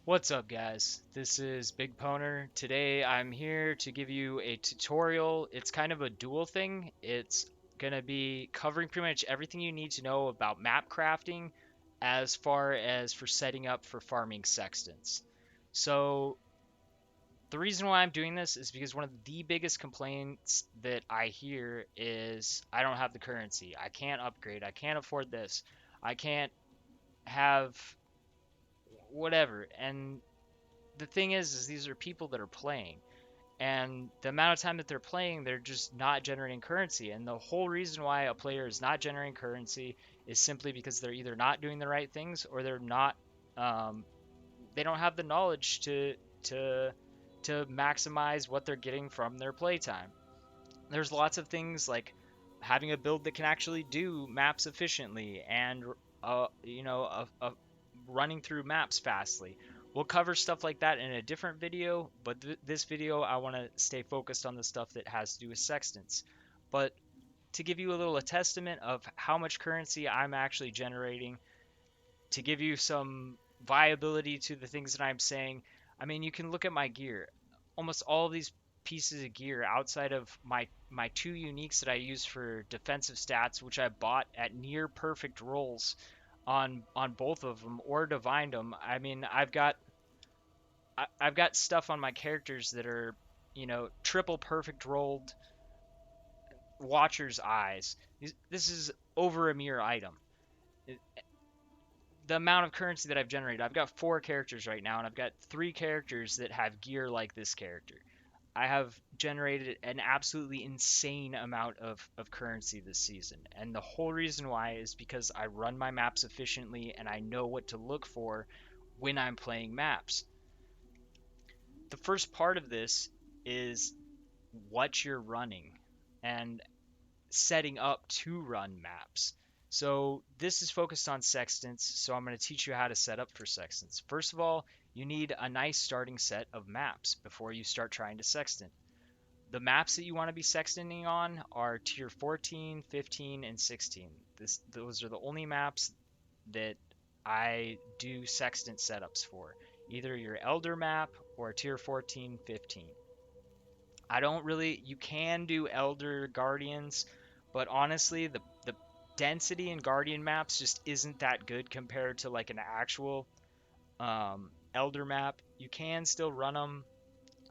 What's up, guys? This is Big Poner. Today I'm here to give you a tutorial. It's kind of a dual thing. It's gonna be covering pretty much everything you need to know about map crafting as far as for setting up for farming sextants. So the reason why I'm doing this is because one of the biggest complaints that I hear is I don't have the currency. I can't upgrade. I can't afford this. I can't have whatever. And the thing is these are people that are playing, and the amount of time that they're playing, they're just not generating currency. And the whole reason why a player is not generating currency is simply because they're either not doing the right things or they're not um, they don't have the knowledge to to maximize what they're getting from their playtime. There's lots of things like having a build that can actually do maps efficiently and running through maps fastly. We'll cover stuff like that in a different video, but this video I want to stay focused on the stuff that has to do with sextants. But to give you a little a testament of how much currency I'm actually generating, to give you some viability to the things that I'm saying, I mean, you can look at my gear. Almost all of these pieces of gear outside of my two uniques that I use for defensive stats, which I bought at near perfect rolls on both of them or divined them. I mean, I've got stuff on my characters that are, triple perfect rolled Watcher's eyes. This is over a mere item. The amount of currency that I've generated, I've got four characters right now, and I've got three characters that have gear like this character. I have generated an absolutely insane amount of currency this season. And the whole reason why is because I run my maps efficiently and I know what to look for when I'm playing maps. The first part of this is what you're running and setting up to run maps. So this is focused on sextants, so I'm going to teach you how to set up for sextants. First of all, you need a nice starting set of maps before you start trying to sextant. The maps that you want to be sextanting on are tier 14, 15, and 16. Those are the only maps that I do sextant setups for. Either your Elder map or tier 14, 15. I don't really. You can do Elder Guardians, but honestly, the density in Guardian maps just isn't that good compared to like an actual Elder map. You can still run them.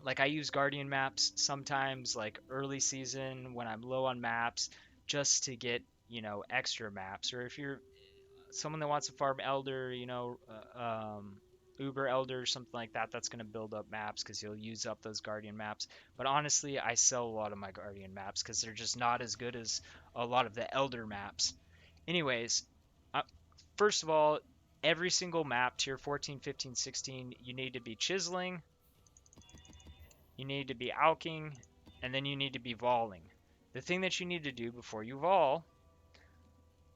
Like I use Guardian maps sometimes, like early season when I'm low on maps, just to get extra maps. Or if you're someone that wants to farm Elder, Uber Elder or something like that, that's going to build up maps because you'll use up those Guardian maps. But honestly, I sell a lot of my Guardian maps because they're just not as good as a lot of the Elder maps. Anyways, uh, first of all, every single map, tier 14, 15, 16, you need to be chiseling, you need to be alking, and then you need to be voling. The thing that you need to do before you vol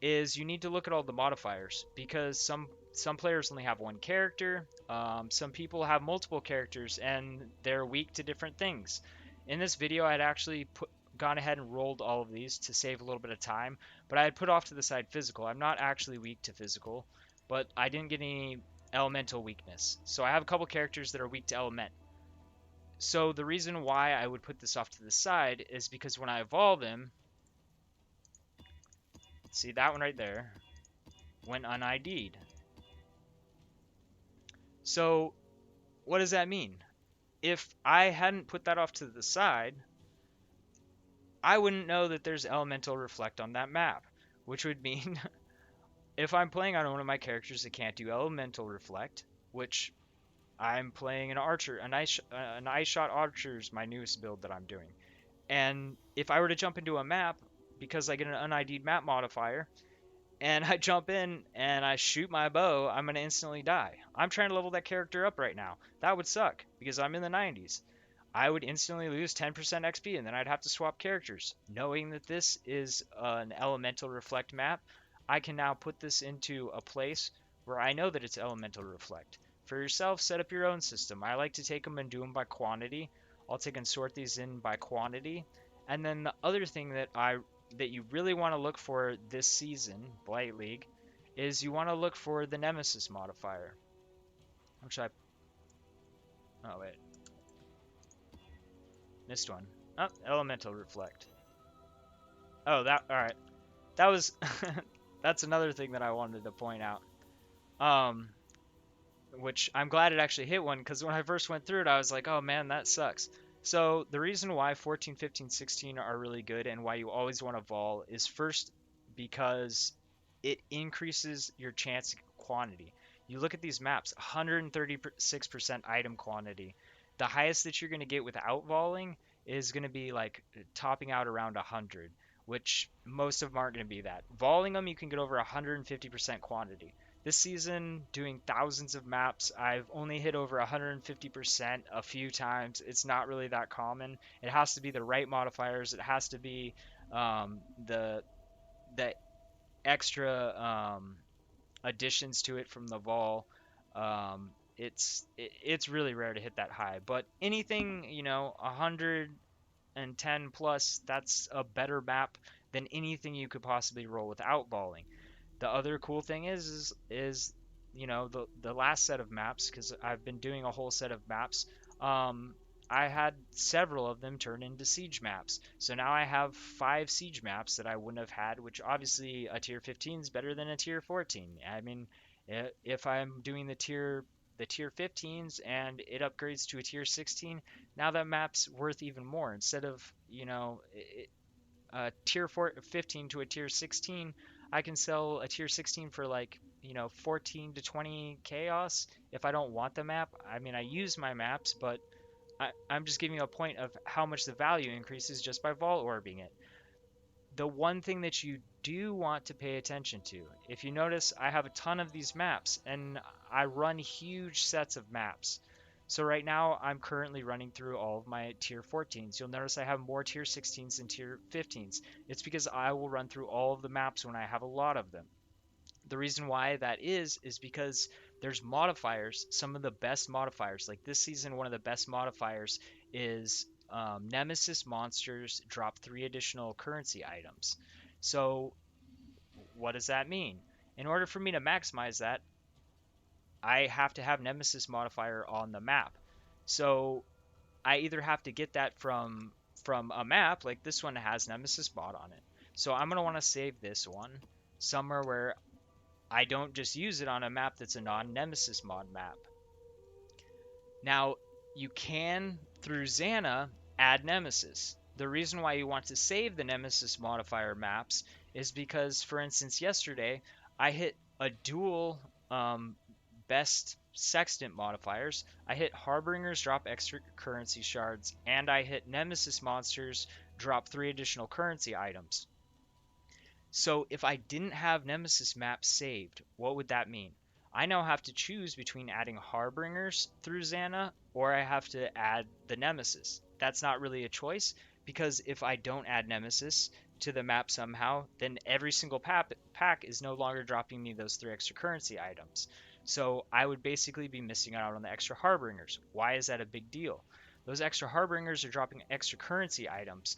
is you need to look at all the modifiers because some players only have one character. Some people have multiple characters and they're weak to different things. In this video, I'd actually gone ahead and rolled all of these to save a little bit of time, but I had put off to the side physical. I'm not actually weak to physical, but I didn't get any elemental weakness. So I have a couple characters that are weak to element. So the reason why I would put this off to the side is because when I evolve him, see that one right there, went un-ID'd. So what does that mean? If I hadn't put that off to the side, I wouldn't know that there's elemental reflect on that map, which would mean if I'm playing on one of my characters that can't do elemental reflect, which I'm playing an archer, an ice shot archer is my newest build that I'm doing. And if I were to jump into a map because I get an un-ID'd map modifier, and I jump in and I shoot my bow, I'm going to instantly die. I'm trying to level that character up right now. That would suck because I'm in the 90s. I would instantly lose 10% XP and then I'd have to swap characters. Knowing that this is an elemental reflect map, I can now put this into a place where I know that it's elemental reflect. For yourself, set up your own system. I like to take them and do them by quantity. I'll take and sort these in by quantity. And then the other thing that you really want to look for this season, Blight League, is you want to look for the Nemesis modifier, which I Oh wait, missed one. Oh, elemental reflect. Oh, that all right. That was that's another thing that I wanted to point out. Um, which I'm glad it actually hit one because when I first went through it, I was like, oh man, that sucks. So the reason why 14, 15, 16 are really good and why you always want to vol is first because it increases your chance quantity. You look at these maps, 136% item quantity. The highest that you're going to get without voling is going to be like topping out around 100, which most of them aren't going to be that. Voling them, you can get over 150% quantity. This season, doing thousands of maps, I've only hit over 150% a few times. It's not really that common. It has to be the right modifiers. It has to be um, the the extra additions to it from the vol. It's really rare to hit that high. But anything 110 plus, that's a better map than anything you could possibly roll without voling. The other cool thing is the last set of maps, because I've been doing a whole set of maps. um I had several of them turn into siege maps, so now I have 5 siege maps that I wouldn't have had, which obviously a tier 15 is better than a tier 14. I mean, if I'm doing the tier 15s and it upgrades to a tier 16, now that map's worth even more. Instead of a tier 15 to a tier 16, I can sell a tier 16 for like 14 to 20 chaos if I don't want the map. I mean, I use my maps, but I'm just giving you a point of how much the value increases just by vol orbing it. The one thing that you do want to pay attention to, if you notice, I have a ton of these maps and I run huge sets of maps. So right now I'm currently running through all of my tier 14s. You'll notice I have more tier 16s and tier 15s. It's because I will run through all of the maps when I have a lot of them. The reason why that is because there's modifiers, some of the best modifiers. Like this season, one of the best modifiers is Nemesis monsters drop 3 additional currency items. So what does that mean? In order for me to maximize that, I have to have Nemesis modifier on the map. So I either have to get that from a map, like this one has Nemesis mod on it. So I'm gonna want to save this one somewhere where I don't just use it on a map that's a non-Nemesis mod map. Now, you can, through Xana, add Nemesis. The reason why you want to save the Nemesis modifier maps is because, for instance, yesterday I hit a dual best Sextant modifiers. I hit Harbingers drop extra currency shards, and I hit Nemesis monsters drop 3 additional currency items. So if I didn't have Nemesis maps saved, what would that mean? I now have to choose between adding Harbingers through Xana or I have to add the Nemesis. That's not really a choice because if I don't add Nemesis to the map somehow, then every single pack is no longer dropping me those 3 extra currency items. So I would basically be missing out on the extra Harbingers. Why is that a big deal? Those extra Harbingers are dropping extra currency items,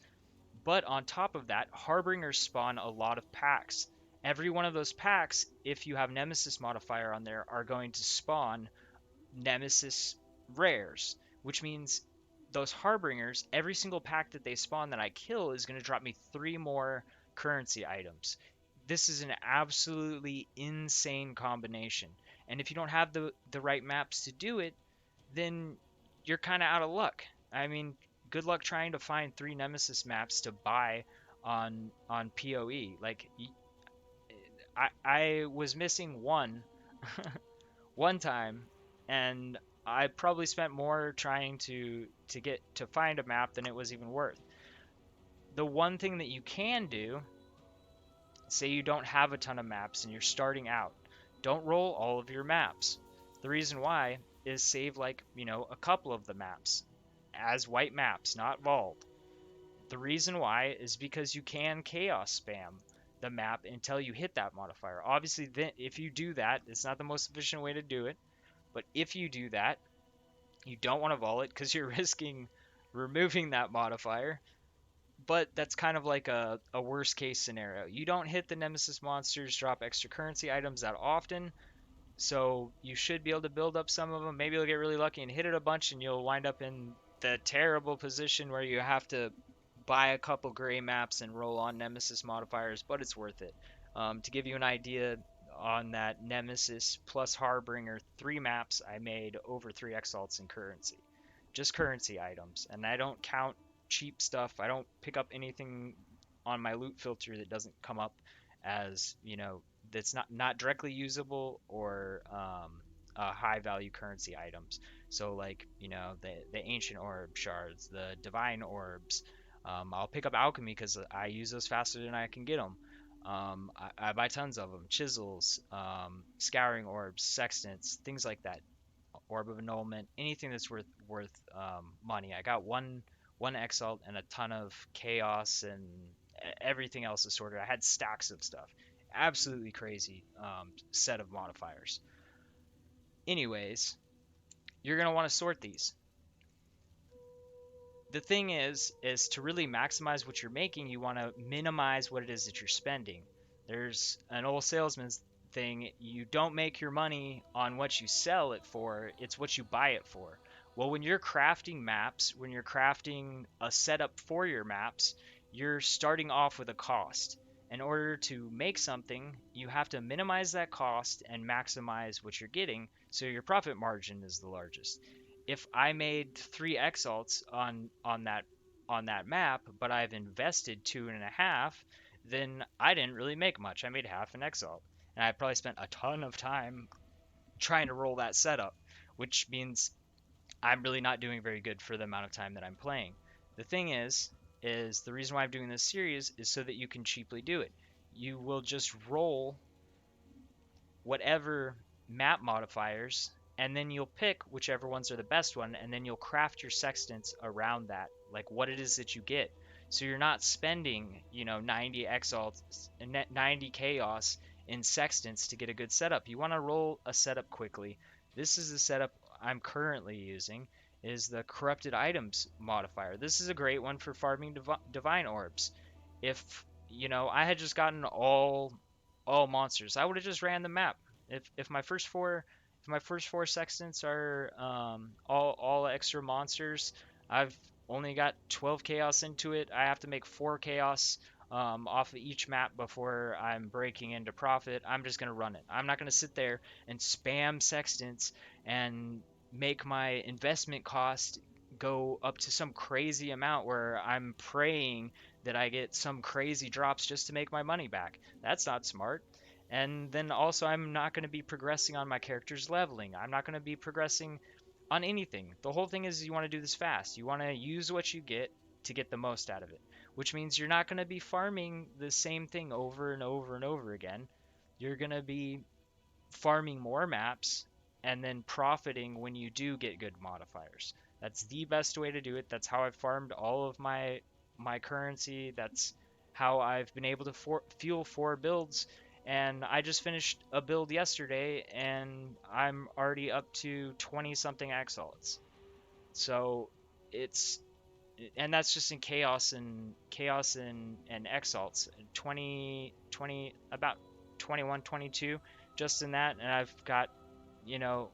but on top of that, Harbingers spawn a lot of packs. Every one of those packs, if you have Nemesis modifier on there, are going to spawn Nemesis rares, which means those Harbingers, every single pack that they spawn that I kill is going to drop me 3 more currency items. This is an absolutely insane combination. And if you don't have the right maps to do it, then you're kind of out of luck. I mean, good luck trying to find 3 Nemesis maps to buy on PoE. Like I was missing one one time, and I probably spent more trying to find a map than it was even worth. The one thing that you can do, say you don't have a ton of maps and you're starting out, don't roll all of your maps. The reason why is save like, a couple of the maps as white maps, not vault. The reason why is because you can chaos spam the map until you hit that modifier. Obviously, then if you do that, it's not the most efficient way to do it, but if you do that, you don't want to vault it because you're risking removing that modifier. But that's kind of like a worst case scenario. You don't hit the Nemesis monsters drop extra currency items that often, So you should be able to build up some of them. Maybe you'll get really lucky and hit it a bunch, and you'll wind up in the terrible position where you have to buy a couple gray maps and roll on Nemesis modifiers, but it's worth it. To give you an idea on that Nemesis plus Harbinger 3 maps, I made over 3 exalts in currency. Just currency items. And I don't count cheap stuff. I don't pick up anything on my loot filter that doesn't come up as, that's not directly usable or high value currency items. So like the ancient orb shards, the divine orbs. I'll pick up alchemy because I use those faster than I can get them. I buy tons of them. Chisels, scouring orbs, sextants, things like that. Orb of annulment, anything that's worth money. I got one exalt and a ton of chaos and everything else assorted. I had stacks of stuff. Absolutely crazy set of modifiers. Anyways, you're gonna want to sort these. The thing is to really maximize what you're making, you want to minimize what it is that you're spending. There's an old salesman's thing, you don't make your money on what you sell it for, it's what you buy it for. Well, when you're crafting maps, when you're crafting a setup for your maps, you're starting off with a cost. In order to make something, you have to minimize that cost and maximize what you're getting so your profit margin is the largest. If I made 3 exalts on that map, but I've invested 2.5, then I didn't really make much. I made half an exalt, and I probably spent a ton of time trying to roll that setup, which means I'm really not doing very good for the amount of time that I'm playing. The thing is the reason why I'm doing this series is so that you can cheaply do it. You will just roll whatever map modifiers, and then you'll pick whichever ones are the best one, and then you'll craft your sextants around that, like what it is that you get. So you're not spending, 90 exalts, 90 chaos in sextants to get a good setup. You want to roll a setup quickly. This is the setup I'm currently using, is the corrupted items modifier. This is a great one for farming divine orbs. If I had just gotten all monsters, I would have just ran the map. If my first four sextants are all extra monsters, I've only got 12 chaos into it. I have to make 4 chaos off of each map before I'm breaking into profit. I'm just gonna run it. I'm not gonna sit there and spam sextants and make my investment cost go up to some crazy amount where I'm praying that I get some crazy drops just to make my money back. That's not smart. And then also, I'm not going to be progressing on my character's leveling. I'm not going to be progressing on anything. The whole thing is you want to do this fast. You want to use what you get to get the most out of it, which means you're not going to be farming the same thing over and over and over again. You're going to be farming more maps and then profiting when you do get good modifiers. That's the best way to do it. That's how I've farmed all of my currency. That's how I've been able to fuel 4 builds. And I just finished a build yesterday, and I'm already up to 20 something exalts. So it's and that's just in chaos and exalts. 20 20 about 21 22 just in that, and I've got you know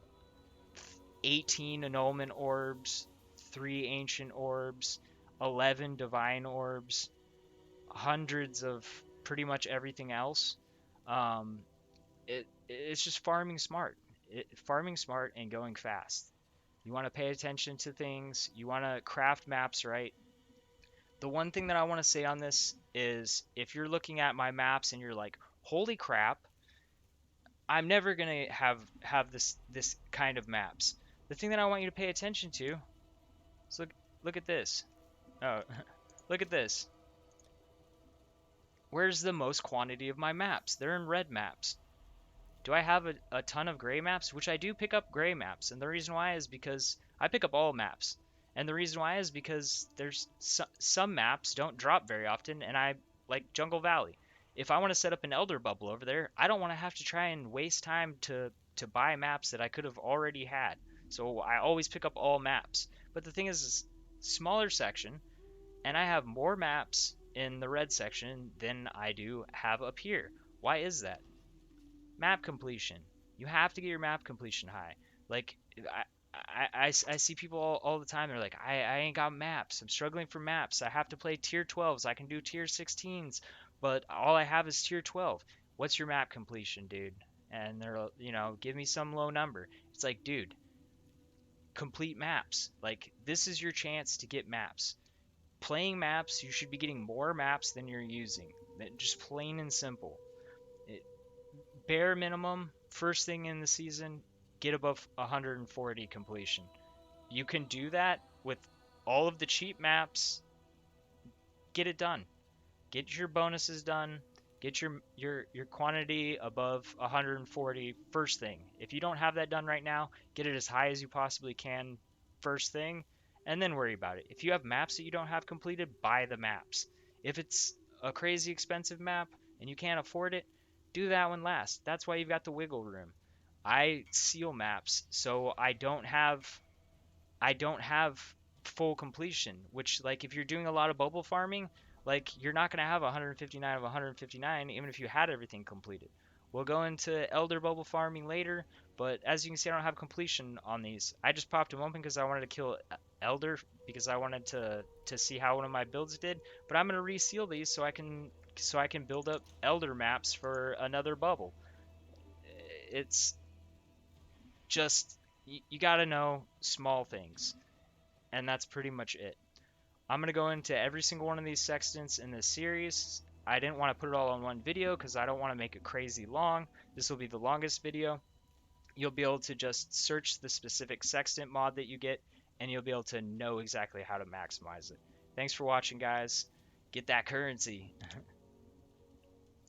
18 annulment orbs, 3 ancient orbs, 11 divine orbs, hundreds of pretty much everything else. um, it's just farming smart and going fast. You want to pay attention to things. You want to craft maps right. The one thing that I want to say on this is if you're looking at my maps and you're like, holy crap, I'm never gonna have this kind of maps. The thing that I want you to pay attention to is look at this. Oh, look at this. Where's the most quantity of my maps? They're in red maps. Do I have a ton of gray maps? Which I do pick up gray maps, and the reason why is because I pick up all maps. And the reason why is because there's some maps don't drop very often, and I like Jungle Valley. If I want to set up an Elder Bubble over there, I don't want to have to try and waste time to buy maps that I could have already had. So I always pick up all maps. But the thing is smaller section, and I have more maps in the red section than I do have up here. Why is that? Map completion. You have to get your map completion high. Like I see people all the time. They're like, I ain't got maps. I'm struggling for maps. I have to play tier 12s. I can do tier 16s, but all I have is tier 12. What's your map completion, dude? And they're, give me some low number. It's like, dude, complete maps. Like, this is your chance to get maps. Playing maps, you should be getting more maps than you're using. Just plain and simple. It, bare minimum, first thing in the season, get above 140 completion. You can do that with all of the cheap maps. Get it done. Get your bonuses done. Get your quantity above 140 first thing. If you don't have that done right now, get it as high as you possibly can first thing, and then worry about it. If you have maps that you don't have completed, buy the maps. If it's a crazy expensive map and you can't afford it, do that one last. That's why you've got the wiggle room. I seal maps, so I don't have full completion, which, like, if you're doing a lot of bubble farming, like, you're not going to have 159 of 159 even if you had everything completed. We'll go into elder bubble farming later, but as you can see, I don't have completion on these. I just popped them open because I wanted to kill elder, because I wanted to see how one of my builds did, but I'm going to reseal these so I can build up elder maps for another bubble. It's just, you got to know small things, and that's pretty much it. I'm going to go into every single one of these sextants in this series. I didn't want to put it all on one video because I don't want to make it crazy long. This will be the longest video. You'll be able to just search the specific sextant mod that you get, and you'll be able to know exactly how to maximize it. Thanks for watching, guys. Get that currency.